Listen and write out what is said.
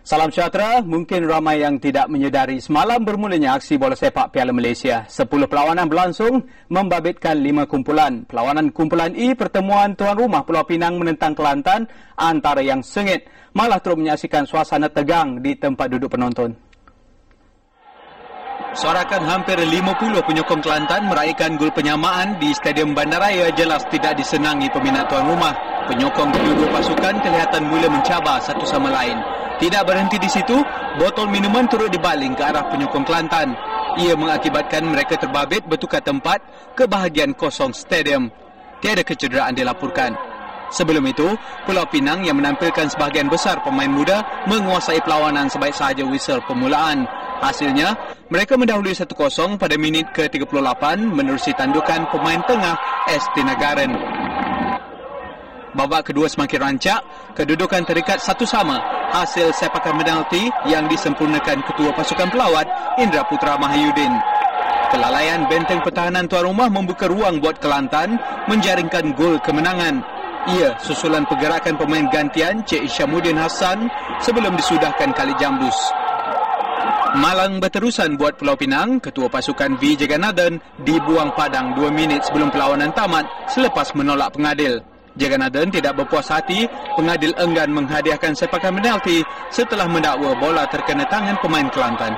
Salam sejahtera, mungkin ramai yang tidak menyedari semalam bermulanya aksi bola sepak Piala Malaysia. 10 perlawanan berlangsung membabitkan 5 kumpulan. Perlawanan kumpulan E, pertemuan tuan rumah Pulau Pinang menentang Kelantan antara yang sengit, malah turut menyaksikan suasana tegang di tempat duduk penonton. Sorakan hampir 50 penyokong Kelantan meraihkan gol penyamaan di Stadium Bandaraya jelas tidak disenangi peminat tuan rumah. Penyokong kedua-dua pasukan kelihatan mula mencabar satu sama lain. Tidak berhenti di situ, botol minuman turut dibaling ke arah penyokong Kelantan. Ia mengakibatkan mereka terbabit bertukar tempat ke bahagian kosong stadium. Tiada kecederaan dilaporkan. Sebelum itu, Pulau Pinang yang menampilkan sebahagian besar pemain muda menguasai perlawanan sebaik sahaja whistle permulaan. Hasilnya, mereka mendahului 1-0 pada minit ke-38 menerusi tandukan pemain tengah ST Nagaren. Babak kedua semakin rancak, kedudukan terikat 1-1 hasil sepakan penalti yang disempurnakan ketua pasukan pelawat Indra Putra Mahyudin. Kelalaian benteng pertahanan tuan rumah membuka ruang buat Kelantan menjaringkan gol kemenangan. Ia susulan pergerakan pemain gantian Cik Syamuddin Hassan sebelum disudahkan Khalid Jambus. Malang berterusan buat Pulau Pinang, ketua pasukan V. Jagannathan dibuang padang 2 minit sebelum perlawanan tamat selepas menolak pengadil. Jagannathan tidak berpuas hati, pengadil enggan menghadiahkan sepakan penalti setelah mendakwa bola terkena tangan pemain Kelantan.